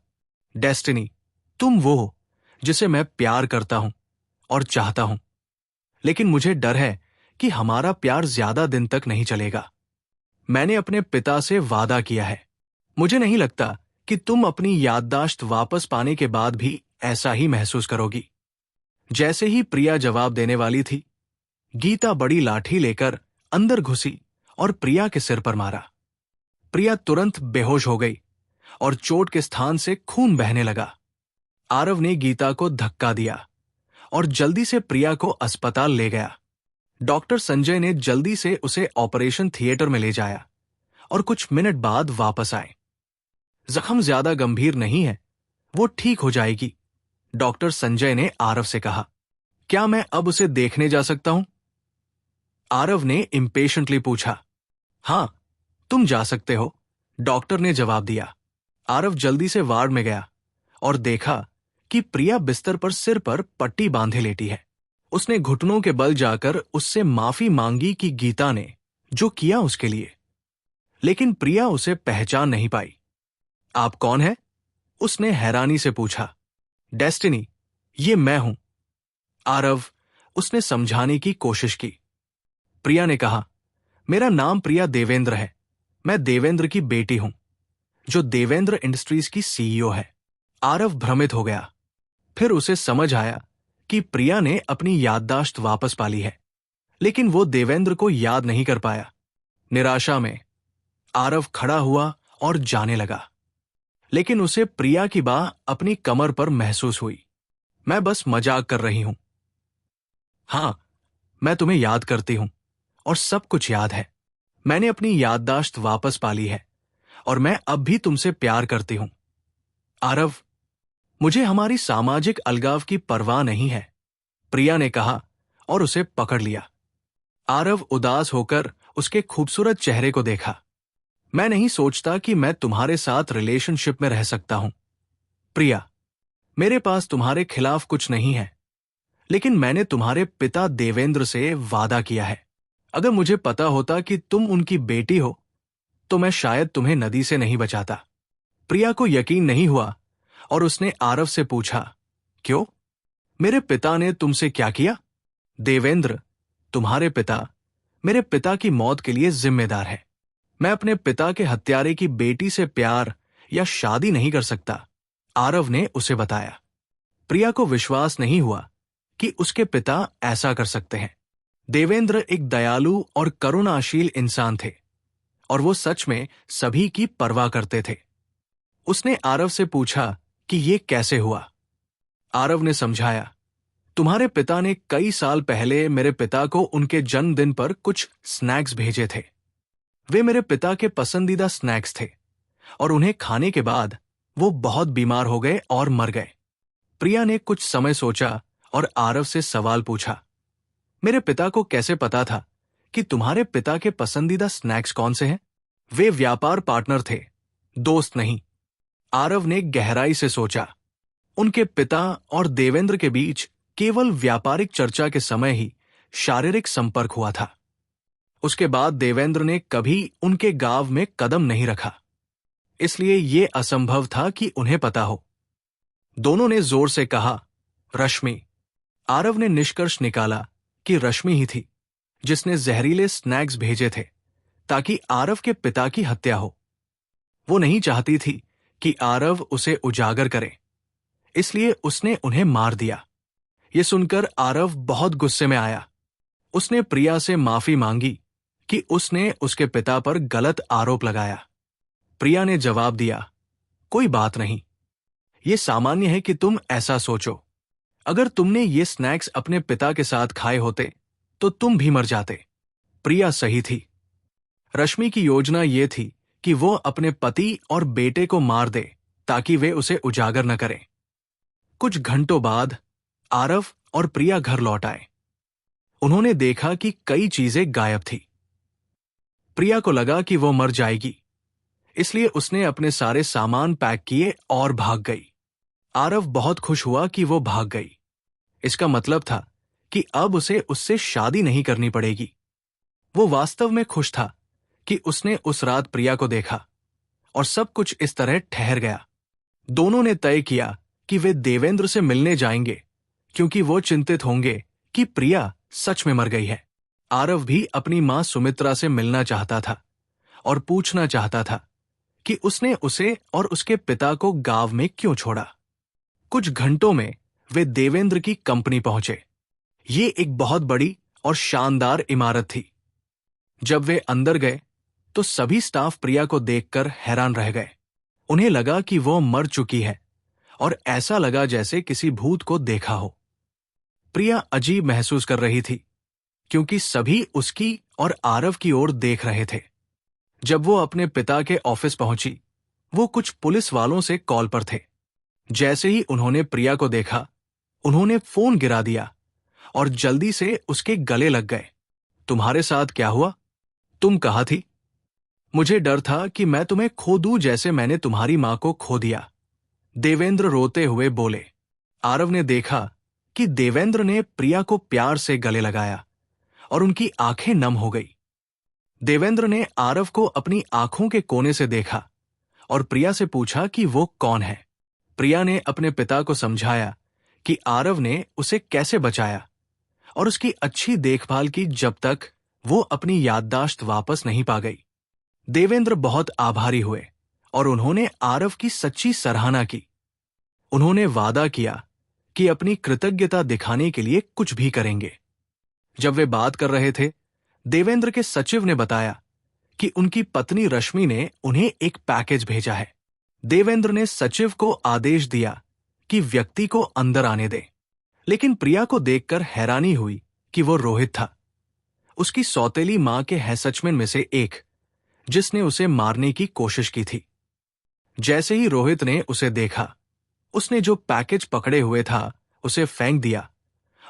डेस्टिनी, तुम वो हो जिसे मैं प्यार करता हूं और चाहता हूं, लेकिन मुझे डर है कि हमारा प्यार ज्यादा दिन तक नहीं चलेगा। मैंने अपने पिता से वादा किया है। मुझे नहीं लगता कि तुम अपनी याददाश्त वापस पाने के बाद भी ऐसा ही महसूस करोगी। जैसे ही प्रिया जवाब देने वाली थी, गीता बड़ी लाठी लेकर अंदर घुसी और प्रिया के सिर पर मारा। प्रिया तुरंत बेहोश हो गई और चोट के स्थान से खून बहने लगा। आरव ने गीता को धक्का दिया और जल्दी से प्रिया को अस्पताल ले गया। डॉक्टर संजय ने जल्दी से उसे ऑपरेशन थिएटर में ले जाया और कुछ मिनट बाद वापस आए। जख्म ज्यादा गंभीर नहीं है, वो ठीक हो जाएगी, डॉक्टर संजय ने आरव से कहा। क्या मैं अब उसे देखने जा सकता हूं? आरव ने इम्पेशेंटली पूछा। हां, तुम जा सकते हो, डॉक्टर ने जवाब दिया। आरव जल्दी से वार्ड में गया और देखा कि प्रिया बिस्तर पर सिर पर पट्टी बांधे लेटी है। उसने घुटनों के बल जाकर उससे माफी मांगी कि गीता ने जो किया उसके लिए, लेकिन प्रिया उसे पहचान नहीं पाई। आप कौन है? उसने हैरानी से पूछा। डेस्टिनी, ये मैं हूं। आरव, उसने समझाने की कोशिश की। प्रिया ने कहा, मेरा नाम प्रिया देवेंद्र है। मैं देवेंद्र की बेटी हूं, जो देवेंद्र इंडस्ट्रीज की सीईओ है। आरव भ्रमित हो गया। फिर उसे समझ आया कि प्रिया ने अपनी याददाश्त वापस पा ली है, लेकिन वो देवेंद्र को याद नहीं कर पाया। निराशा में आरव खड़ा हुआ और जाने लगा, लेकिन उसे प्रिया की बाह अपनी कमर पर महसूस हुई। मैं बस मजाक कर रही हूं। हां, मैं तुम्हें याद करती हूं और सब कुछ याद है। मैंने अपनी याददाश्त वापस पा ली है और मैं अब भी तुमसे प्यार करती हूं। आरव, मुझे हमारी सामाजिक अलगाव की परवाह नहीं है, प्रिया ने कहा और उसे पकड़ लिया। आरव उदास होकर उसके खूबसूरत चेहरे को देखा। मैं नहीं सोचता कि मैं तुम्हारे साथ रिलेशनशिप में रह सकता हूं। प्रिया, मेरे पास तुम्हारे खिलाफ कुछ नहीं है, लेकिन मैंने तुम्हारे पिता देवेंद्र से वादा किया है। अगर मुझे पता होता कि तुम उनकी बेटी हो, तो मैं शायद तुम्हें नदी से नहीं बचाता। प्रिया को यकीन नहीं हुआ और उसने आरव से पूछा, क्यों? मेरे पिता ने तुमसे क्या किया? देवेंद्र, तुम्हारे पिता मेरे पिता की मौत के लिए जिम्मेदार है। मैं अपने पिता के हत्यारे की बेटी से प्यार या शादी नहीं कर सकता, आरव ने उसे बताया। प्रिया को विश्वास नहीं हुआ कि उसके पिता ऐसा कर सकते हैं। देवेंद्र एक दयालु और करुणाशील इंसान थे और वो सच में सभी की परवाह करते थे। उसने आरव से पूछा कि ये कैसे हुआ। आरव ने समझाया, तुम्हारे पिता ने कई साल पहले मेरे पिता को उनके जन्मदिन पर कुछ स्नैक्स भेजे थे। वे मेरे पिता के पसंदीदा स्नैक्स थे और उन्हें खाने के बाद वो बहुत बीमार हो गए और मर गए। प्रिया ने कुछ समय सोचा और आरव से सवाल पूछा, मेरे पिता को कैसे पता था कि तुम्हारे पिता के पसंदीदा स्नैक्स कौन से हैं? वे व्यापार पार्टनर थे, दोस्त नहीं। आरव ने गहराई से सोचा। उनके पिता और देवेंद्र के बीच केवल व्यापारिक चर्चा के समय ही शारीरिक संपर्क हुआ था। उसके बाद देवेंद्र ने कभी उनके गांव में कदम नहीं रखा, इसलिए यह असंभव था कि उन्हें पता हो। दोनों ने जोर से कहा, रश्मि। आरव ने निष्कर्ष निकाला कि रश्मि ही थी जिसने जहरीले स्नैक्स भेजे थे ताकि आरव के पिता की हत्या हो। वो नहीं चाहती थी कि आरव उसे उजागर करे, इसलिए उसने उन्हें मार दिया। ये सुनकर आरव बहुत गुस्से में आया। उसने प्रिया से माफी मांगी कि उसने उसके पिता पर गलत आरोप लगाया। प्रिया ने जवाब दिया, कोई बात नहीं, ये सामान्य है कि तुम ऐसा सोचो। अगर तुमने ये स्नैक्स अपने पिता के साथ खाए होते तो तुम भी मर जाते। प्रिया सही थी। रश्मि की योजना ये थी कि वो अपने पति और बेटे को मार दे ताकि वे उसे उजागर न करें। कुछ घंटों बाद आरव और प्रिया घर लौट आए। उन्होंने देखा कि कई चीजें गायब थी। प्रिया को लगा कि वो मर जाएगी, इसलिए उसने अपने सारे सामान पैक किए और भाग गई। आरव बहुत खुश हुआ कि वो भाग गई। इसका मतलब था कि अब उसे उससे शादी नहीं करनी पड़ेगी। वो वास्तव में खुश था कि उसने उस रात प्रिया को देखा और सब कुछ इस तरह ठहर गया। दोनों ने तय किया कि वे देवेंद्र से मिलने जाएंगे क्योंकि वो चिंतित होंगे कि प्रिया सच में मर गई है। आरव भी अपनी मां सुमित्रा से मिलना चाहता था और पूछना चाहता था कि उसने उसे और उसके पिता को गांव में क्यों छोड़ा। कुछ घंटों में वे देवेंद्र की कंपनी पहुंचे। ये एक बहुत बड़ी और शानदार इमारत थी। जब वे अंदर गए तो सभी स्टाफ प्रिया को देखकर हैरान रह गए। उन्हें लगा कि वो मर चुकी है और ऐसा लगा जैसे किसी भूत को देखा हो। प्रिया अजीब महसूस कर रही थी क्योंकि सभी उसकी और आरव की ओर देख रहे थे। जब वो अपने पिता के ऑफिस पहुंची, वो कुछ पुलिस वालों से कॉल पर थे। जैसे ही उन्होंने प्रिया को देखा, उन्होंने फोन गिरा दिया और जल्दी से उसके गले लग गए। तुम्हारे साथ क्या हुआ? तुम कहाँ थी? मुझे डर था कि मैं तुम्हें खो दूं जैसे मैंने तुम्हारी मां को खो दिया, देवेंद्र रोते हुए बोले। आरव ने देखा कि देवेंद्र ने प्रिया को प्यार से गले लगाया और उनकी आंखें नम हो गई। देवेंद्र ने आरव को अपनी आंखों के कोने से देखा और प्रिया से पूछा कि वो कौन है। प्रिया ने अपने पिता को समझाया कि आरव ने उसे कैसे बचाया और उसकी अच्छी देखभाल की जब तक वो अपनी याददाश्त वापस नहीं पा गई। देवेंद्र बहुत आभारी हुए और उन्होंने आरव की सच्ची सराहना की। उन्होंने वादा किया कि अपनी कृतज्ञता दिखाने के लिए कुछ भी करेंगे। जब वे बात कर रहे थे, देवेंद्र के सचिव ने बताया कि उनकी पत्नी रश्मि ने उन्हें एक पैकेज भेजा है। देवेंद्र ने सचिव को आदेश दिया कि व्यक्ति को अंदर आने दे, लेकिन प्रिया को देखकर हैरानी हुई कि वो रोहित था, उसकी सौतेली मां के हैसचमेन में से एक, जिसने उसे मारने की कोशिश की थी। जैसे ही रोहित ने उसे देखा, उसने जो पैकेज पकड़े हुए था उसे फेंक दिया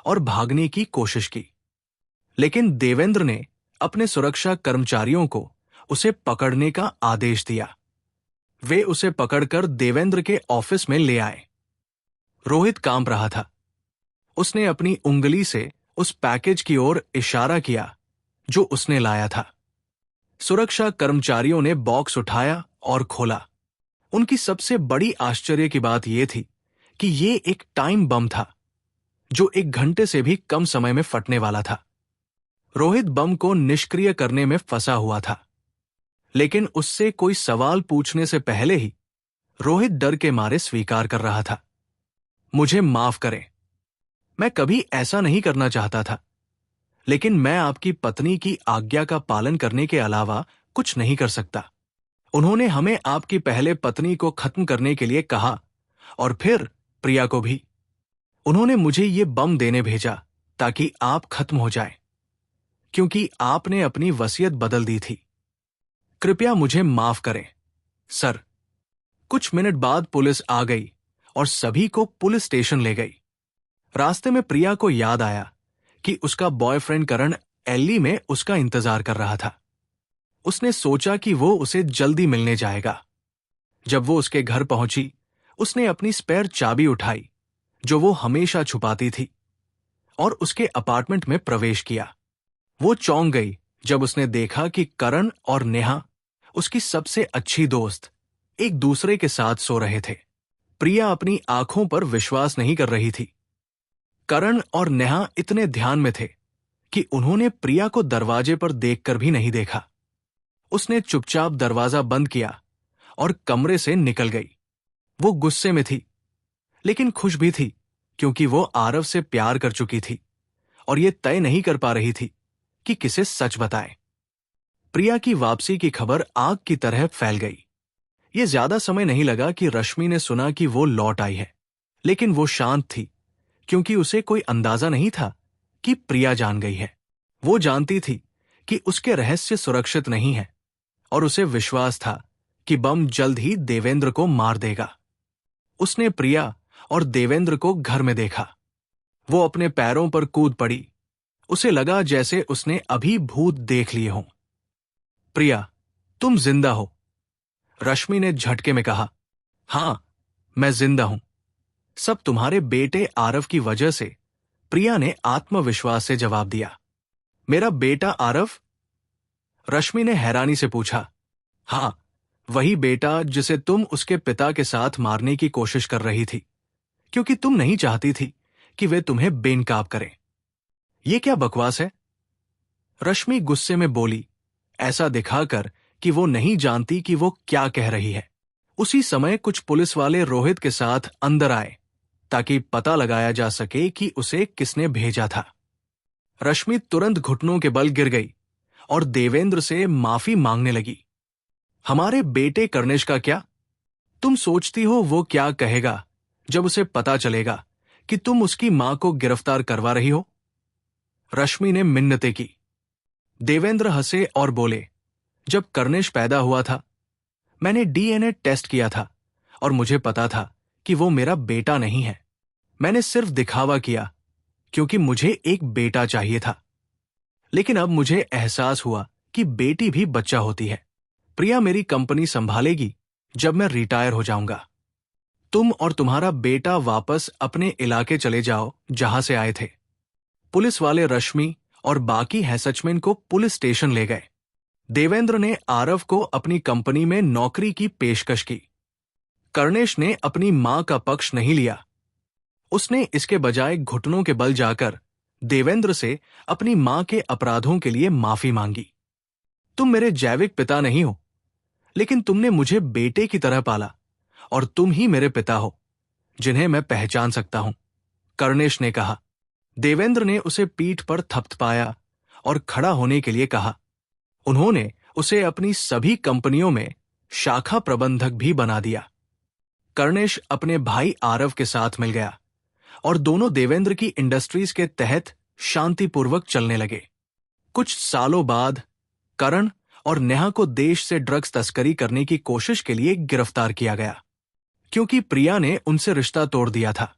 और भागने की कोशिश की। लेकिन देवेंद्र ने अपने सुरक्षा कर्मचारियों को उसे पकड़ने का आदेश दिया। वे उसे पकड़कर देवेंद्र के ऑफिस में ले आए। रोहित कांप रहा था। उसने अपनी उंगली से उस पैकेज की ओर इशारा किया जो उसने लाया था। सुरक्षा कर्मचारियों ने बॉक्स उठाया और खोला। उनकी सबसे बड़ी आश्चर्य की बात यह थी कि यह एक टाइम बम था जो 1 घंटे से भी कम समय में फटने वाला था। रोहित बम को निष्क्रिय करने में फंसा हुआ था, लेकिन उससे कोई सवाल पूछने से पहले ही रोहित डर के मारे स्वीकार कर रहा था। मुझे माफ करें, मैं कभी ऐसा नहीं करना चाहता था, लेकिन मैं आपकी पत्नी की आज्ञा का पालन करने के अलावा कुछ नहीं कर सकता। उन्होंने हमें आपकी पहले पत्नी को खत्म करने के लिए कहा और फिर प्रिया को भी। उन्होंने मुझे ये बम देने भेजा ताकि आप खत्म हो जाए, क्योंकि आपने अपनी वसीयत बदल दी थी। कृपया मुझे माफ करें, सर। कुछ मिनट बाद पुलिस आ गई और सभी को पुलिस स्टेशन ले गई। रास्ते में प्रिया को याद आया कि उसका बॉयफ्रेंड करण एल्ली में उसका इंतजार कर रहा था। उसने सोचा कि वो उसे जल्दी मिलने जाएगा। जब वो उसके घर पहुंची, उसने अपनी स्पेयर चाबी उठाई जो वो हमेशा छुपाती थी और उसके अपार्टमेंट में प्रवेश किया। वो चौंक गई जब उसने देखा कि करण और नेहा, उसकी सबसे अच्छी दोस्त, एक दूसरे के साथ सो रहे थे। प्रिया अपनी आंखों पर विश्वास नहीं कर रही थी। करण और नेहा इतने ध्यान में थे कि उन्होंने प्रिया को दरवाजे पर देखकर भी नहीं देखा। उसने चुपचाप दरवाजा बंद किया और कमरे से निकल गई। वो गुस्से में थी, लेकिन खुश भी थी क्योंकि वो आरव से प्यार कर चुकी थी और ये तय नहीं कर पा रही थी कि किसे सच बताए। प्रिया की वापसी की खबर आग की तरह फैल गई। ये ज्यादा समय नहीं लगा कि रश्मि ने सुना कि वो लौट आई है, लेकिन वो शांत थी क्योंकि उसे कोई अंदाजा नहीं था कि प्रिया जान गई है। वो जानती थी कि उसके रहस्य सुरक्षित नहीं है और उसे विश्वास था कि बम जल्द ही देवेंद्र को मार देगा। उसने प्रिया और देवेंद्र को घर में देखा। वो अपने पैरों पर कूद पड़ी। उसे लगा जैसे उसने अभी भूत देख लिए हों। प्रिया, तुम जिंदा हो, रश्मि ने झटके में कहा। हां, मैं जिंदा हूं। सब तुम्हारे बेटे आरव की वजह से, प्रिया ने आत्मविश्वास से जवाब दिया। मेरा बेटा आरव? रश्मि ने हैरानी से पूछा। हां, वही बेटा जिसे तुम उसके पिता के साथ मारने की कोशिश कर रही थी, क्योंकि तुम नहीं चाहती थी कि वे तुम्हें बेनकाब करें। ये क्या बकवास है? रश्मि गुस्से में बोली, ऐसा दिखाकर कि वो नहीं जानती कि वो क्या कह रही है। उसी समय कुछ पुलिस वाले रोहित के साथ अंदर आए ताकि पता लगाया जा सके कि उसे किसने भेजा था। रश्मि तुरंत घुटनों के बल गिर गई और देवेंद्र से माफी मांगने लगी। हमारे बेटे कर्णेश का क्या? तुम सोचती हो वो क्या कहेगा जब उसे पता चलेगा कि तुम उसकी मां को गिरफ्तार करवा रही हो? रश्मि ने मिन्नतें की। देवेंद्र हंसे और बोले, जब कर्णेश पैदा हुआ था, मैंने डीएनए टेस्ट किया था और मुझे पता था कि वो मेरा बेटा नहीं है। मैंने सिर्फ दिखावा किया क्योंकि मुझे एक बेटा चाहिए था। लेकिन अब मुझे एहसास हुआ कि बेटी भी बच्चा होती है। प्रिया मेरी कंपनी संभालेगी जब मैं रिटायर हो जाऊंगा। तुम और तुम्हारा बेटा वापस अपने इलाके चले जाओ जहां से आए थे। पुलिस वाले रश्मि और बाकी हैसचमेन को पुलिस स्टेशन ले गए। देवेंद्र ने आरव को अपनी कंपनी में नौकरी की पेशकश की। कर्णेश ने अपनी मां का पक्ष नहीं लिया। उसने इसके बजाय घुटनों के बल जाकर देवेंद्र से अपनी मां के अपराधों के लिए माफी मांगी। तुम मेरे जैविक पिता नहीं हो, लेकिन तुमने मुझे बेटे की तरह पाला और तुम ही मेरे पिता हो जिन्हें मैं पहचान सकता हूं, कर्णेश ने कहा। देवेंद्र ने उसे पीठ पर थपथपाया और खड़ा होने के लिए कहा। उन्होंने उसे अपनी सभी कंपनियों में शाखा प्रबंधक भी बना दिया। कर्णेश अपने भाई आरव के साथ मिल गया और दोनों देवेंद्र की इंडस्ट्रीज के तहत शांतिपूर्वक चलने लगे। कुछ सालों बाद करण और नेहा को देश से ड्रग्स तस्करी करने की कोशिश के लिए गिरफ्तार किया गया, क्योंकि प्रिया ने उनसे रिश्ता तोड़ दिया था।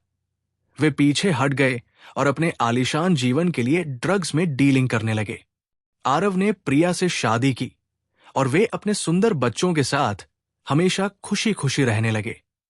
वे पीछे हट गए और अपने आलीशान जीवन के लिए ड्रग्स में डीलिंग करने लगे। आरव ने प्रिया से शादी की और वे अपने सुंदर बच्चों के साथ हमेशा खुशी खुशी रहने लगे।